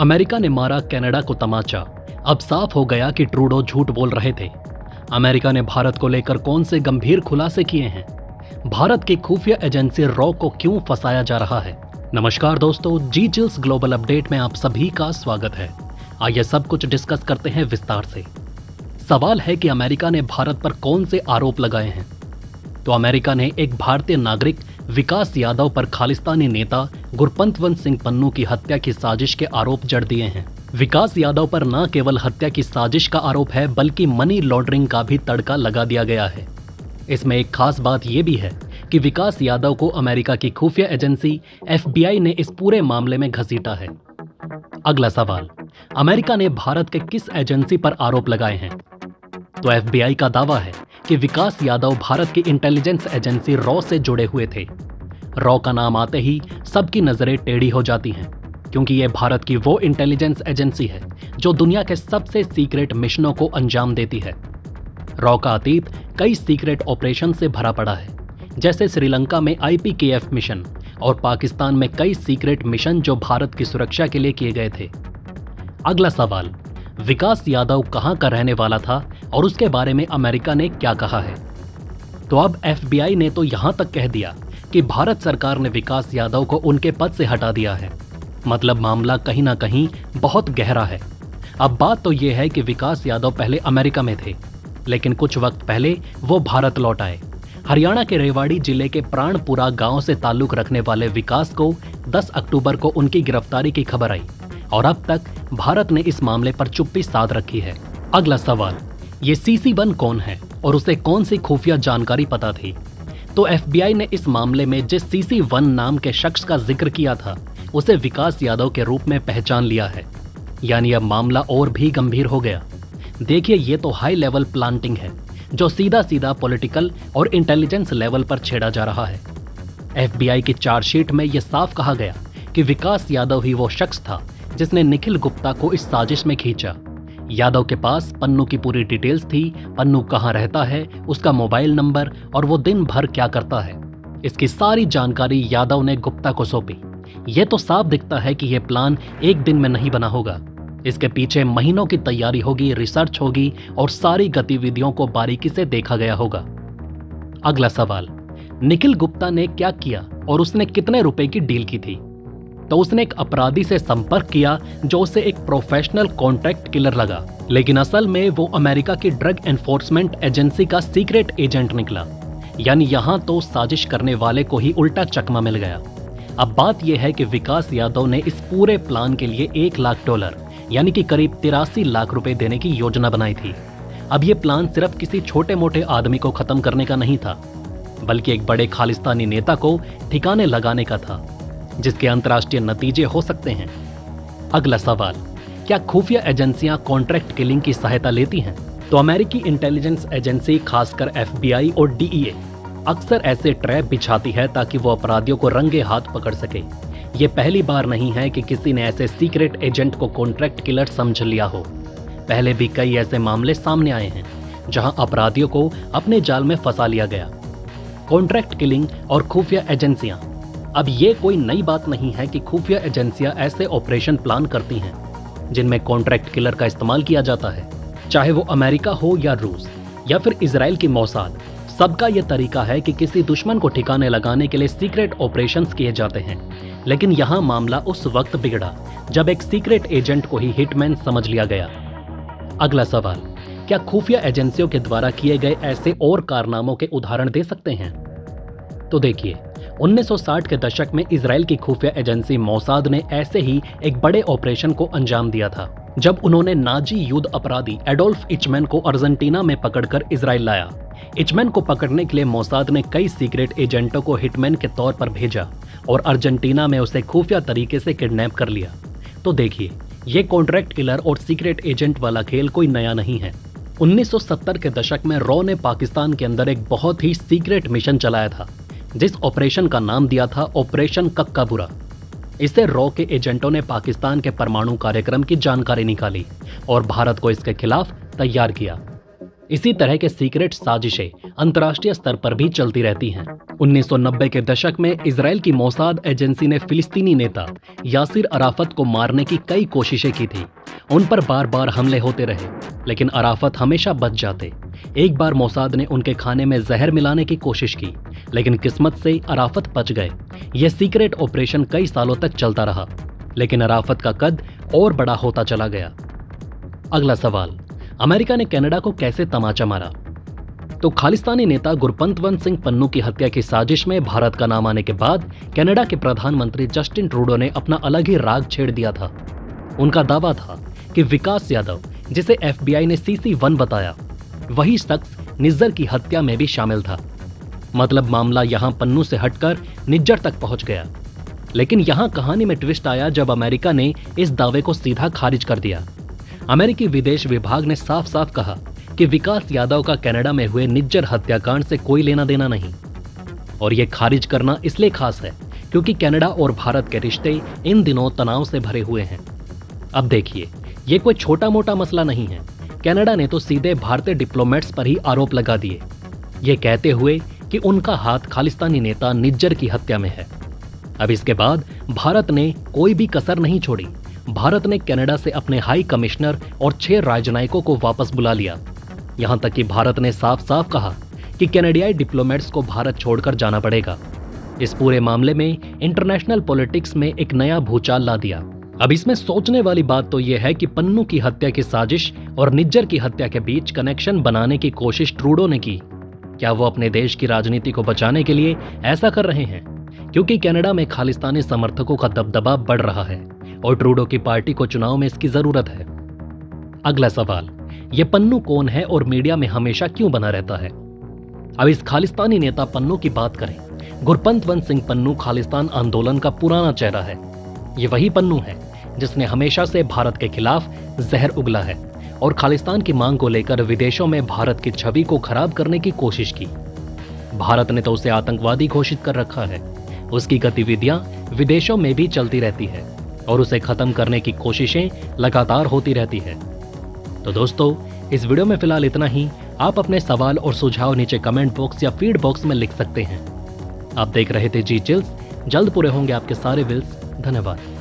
America ने मारा Canada को तमाचा। अब साफ हो गया कि ट्रूडो झूठ बोल रहे थे। अमेरिका ने भारत को लेकर कौन से गंभीर खुलासे किए हैं? भारत की खुफिया एजेंसी रॉ को क्यों फंसाया जा रहा है? नमस्कार दोस्तों, जी चिल्स ग्लोबल अपडेट में आप सभी का स्वागत है। आइए सब कुछ डिस्कस करते हैं विस्तार से। सवाल है कि अमेरिका ने भारत पर कौन से आरोप लगाए हैं। तो अमेरिका ने एक भारतीय नागरिक विकास यादव पर खालिस्तानी नेता गुरपंतवंत सिंह पन्नू की हत्या की साजिश के आरोप जड़ दिए हैं। विकास यादव पर न केवल हत्या की साजिश का आरोप है, बल्कि मनी लॉन्ड्रिंग का भी तड़का लगा दिया गया है। इसमें एक खास बात यह भी है कि विकास यादव को अमेरिका की खुफिया एजेंसी FBI ने इस पूरे मामले में घसीटा है। अगला सवाल, अमेरिका ने भारत के किस एजेंसी पर आरोप लगाए हैं? तो FBI का दावा है कि विकास यादव भारत की इंटेलिजेंस एजेंसी रॉ से जुड़े हुए थे। रॉ का नाम आते ही सबकी नजरें टेढ़ी हो जाती हैं, क्योंकि यह भारत की वो इंटेलिजेंस एजेंसी है जो दुनिया के सबसे सीक्रेट मिशनों को अंजाम देती है। रॉ का अतीत कई सीक्रेट ऑपरेशन से भरा पड़ा है, जैसे श्रीलंका में IPKF मिशन और पाकिस्तान में कई सीक्रेट मिशन जो भारत की सुरक्षा के लिए किए गए थे। अगला सवाल, विकास यादव कहां का रहने वाला था और उसके बारे में अमेरिका ने क्या कहा है? तो अब FBI ने तो यहां तक कह दिया कि भारत सरकार ने विकास यादव को उनके पद से हटा दिया है। मतलब मामला कहीं ना कहीं बहुत गहरा है। अब बात तो यह है कि विकास यादव पहले अमेरिका में थे, लेकिन कुछ वक्त पहले वो भारत लौट आए। हरियाणा के रेवाड़ी जिले के प्राणपुरा गांव से ताल्लुक रखने वाले विकास को 10 अक्टूबर को उनकी गिरफ्तारी की खबर आई और अब तक भारत ने इस मामले पर चुप्पी साध रखी है। अगला सवाल, ये CC1 कौन है और उसे कौन सी खुफिया जानकारी पता थी? तो FBI ने इस मामले में जिस CC1 नाम के शख्स का जिक्र किया था, उसे विकास यादव के रूप में पहचान लिया है। यानी अब मामला और भी गंभीर हो गया। देखिए, ये तो हाई लेवल प्लांटिंग है जो सीधा सीधा पॉलिटिकल और इंटेलिजेंस लेवल पर छेड़ा जा रहा है। FBI की चार्जशीट में यह साफ कहा गया कि विकास यादव ही वो शख्स था जिसने निखिल गुप्ता को इस साजिश में खींचा। यादव के पास पन्नू की पूरी डिटेल्स थी, पन्नू कहाँ रहता है, उसका मोबाइल नंबर और वो दिन भर क्या करता है। इसकी सारी जानकारी यादव ने गुप्ता को सौंपी। ये तो साफ दिखता है कि यह प्लान एक दिन में नहीं बना होगा। इसके पीछे महीनों की तैयारी होगी, रिसर्च होगी और सारी गतिविधियों को बारीकी से देखा गया होगा। अगला सवाल, निखिल गुप्ता ने क्या किया और उसने कितने रुपए की डील की थी? तो उसने एक अपराधी से संपर्क किया जो उसे एक प्रोफेशनल कॉन्ट्रैक्ट किलर लगा, लेकिन असल में वो अमेरिका की ड्रग एनफोर्समेंट एजेंसी का सीक्रेट एजेंट निकला। यानी यहां तो साजिश करने वाले को ही उल्टा चकमा मिल गया। अब बात यह है कि विकास यादव ने इस पूरे प्लान के लिए $1 लाख यानी कि करीब 83 लाख रुपए देने की योजना बनाई थी। अब यह प्लान सिर्फ किसी छोटे मोटे आदमी को खत्म करने का नहीं था, बल्कि एक बड़े खालिस्तानी नेता को ठिकाने लगाने का था, जिसके अंतर्राष्ट्रीय नतीजे हो सकते हैं। अगला सवाल, क्या खुफिया एजेंसियां कॉन्ट्रैक्ट किलिंग की सहायता लेती हैं? तो अमेरिकी इंटेलिजेंस एजेंसी, खासकर FBI और DEA अक्सर ऐसे ट्रैप बिछाती है ताकि वो अपराधियों को रंगे हाथ पकड़ सके। ये पहली बार नहीं है कि किसी ने ऐसे सीक्रेट एजेंट को कॉन्ट्रैक्ट किलर समझ लिया हो। पहले भी कई ऐसे मामले सामने आए हैं जहां अपराधियों को अपने जाल में फंसा लिया गया। कॉन्ट्रैक्ट किलिंग और खुफिया एजेंसियां, अब ये कोई नई बात नहीं है कि खुफिया एजेंसियां ऐसे ऑपरेशन प्लान करती हैं जिनमें कॉन्ट्रैक्ट किलर का इस्तेमाल किया जाता है। चाहे वो अमेरिका हो या रूस या फिर इजराइल की मोसाद, सबका यह तरीका है कि किसी दुश्मन को ठिकाने लगाने के लिए सीक्रेट ऑपरेशंस किए जाते हैं। लेकिन यहां मामला उस वक्त बिगड़ा जब एक सीक्रेट एजेंट को ही हिटमैन समझ लिया गया। अगला सवाल, क्या खुफिया एजेंसियों के द्वारा किए गए ऐसे और कारनामों के उदाहरण दे सकते हैं? तो देखिए, 1960 के दशक में इजराइल की खुफिया एजेंसी मोसाद ने ऐसे ही एक बड़े ऑपरेशन को अंजाम दिया था, जब उन्होंने नाजी युद्ध अपराधी एडोल्फ इचमैन को अर्जेंटीना में पकड़कर इजराइल लाया। इचमैन को पकड़ने के लिए मोसाद ने कई सीक्रेट एजेंटों को हिटमैन के तौर पर भेजा और अर्जेंटीना में उसे खुफिया तरीके से किडनैप कर लिया। तो देखिए, ये कॉन्ट्रैक्ट किलर और सीक्रेट एजेंट वाला खेल कोई नया नहीं है। 1970 के दशक में रॉ ने पाकिस्तान के अंदर एक बहुत ही सीक्रेट मिशन चलाया था, जिस ऑपरेशन का नाम दिया था ऑपरेशन कक्काबुरा। इससे रॉ के एजेंटों ने पाकिस्तान के परमाणु कार्यक्रम की जानकारी निकाली और भारत को इसके खिलाफ तैयार किया। इसी तरह के सीक्रेट साजिशें अंतर्राष्ट्रीय स्तर पर भी चलती रहती हैं। 1990 के दशक में इजराइल की मोसाद एजेंसी ने फिलिस्तीनी नेता यासिर अराफत को मारने की कई कोशिशें की थी। उन पर बार बार हमले होते रहे, लेकिन अराफत हमेशा बच जाते। एक बार मोसाद ने उनके खाने में जहर मिलाने की कोशिश की, लेकिन किस्मत से अराफत बच गए। यह सीक्रेट ऑपरेशन कई सालों तक चलता रहा, लेकिन अराफत का कद और बड़ा होता चला गया। अगला सवाल, अमेरिका ने कनाडा को कैसे तमाचा मारा? तो खालिस्तानी नेता गुरपंतवंत सिंह पन्नू की हत्या की साजिश में भारत का नाम आने के बाद कनाडा के प्रधानमंत्री जस्टिन ट्रूडो ने अपना अलग ही राग छेड़ दिया था। उनका दावा था कि विकास यादव, जिसे FBI ने CC1 बताया, वही शख्स निज्जर की हत्या में भी शामिल था। मतलब मामला यहां पन्नू से हटकर निज्जर तक पहुंच गया। लेकिन यहां कहानी में ट्विस्ट आया जब अमेरिका ने इस दावे को सीधा खारिज कर दिया। अमेरिकी विदेश विभाग ने साफ साफ कहा कि विकास यादव का कनाडा में हुए निज्जर हत्याकांड से कोई लेना देना नहीं। और यह खारिज करना इसलिए खास है क्योंकि कनाडा और भारत के रिश्ते इन दिनों तनाव से भरे हुए हैं। अब देखिए, ये कोई छोटा मोटा मसला नहीं है। कनाडा ने तो सीधे भारतीय डिप्लोमेट्स पर ही आरोप लगा दिए, ये कहते हुए कि उनका हाथ खालिस्तानी नेता निज्जर की हत्या में है। अब इसके बाद भारत ने कोई भी कसर नहीं छोड़ी। भारत ने कनाडा से अपने हाई कमिश्नर और 6 राजनयिकों को वापस बुला लिया। यहां तक कि भारत ने साफ साफ कहा कि कनाडियाई डिप्लोमेट्स को भारत छोड़कर जाना पड़ेगा। इस पूरे मामले में इंटरनेशनल पॉलिटिक्स में एक नया भूचाल ला दिया। अब इसमें सोचने वाली बात तो यह है कि पन्नू की हत्या की साजिश और निज्जर की हत्या के बीच कनेक्शन बनाने की कोशिश ट्रूडो ने की। क्या वो अपने देश की राजनीति को बचाने के लिए ऐसा कर रहे हैं? क्योंकि कनाडा में खालिस्तानी समर्थकों का दबदबा बढ़ रहा है और ट्रूडो की पार्टी को चुनाव में इसकी जरूरत है। अगला सवाल, ये पन्नू कौन है और मीडिया में हमेशा क्यों बना रहता है? अब इस खालिस्तानी नेता पन्नू की बात करें। गुरपंतवंत सिंह पन्नू खालिस्तान आंदोलन का पुराना चेहरा है। ये वही पन्नू है जिसने हमेशा से भारत के खिलाफ जहर उगला है और खालिस्तान की मांग को लेकर विदेशों में भारत की छवि को खराब करने की कोशिश की। भारत ने तो उसे आतंकवादी घोषित कर रखा है। उसकी गतिविधियां विदेशों में भी चलती रहती है और उसे खत्म करने की कोशिशें लगातार होती रहती है। तो दोस्तों, इस वीडियो में फिलहाल इतना ही। आप अपने सवाल और सुझाव नीचे कमेंट बॉक्स या फीड बॉक्स में लिख सकते हैं। आप देख रहे थे जी चिल्स। जल्द पूरे होंगे आपके सारे विल्स। धन्यवाद।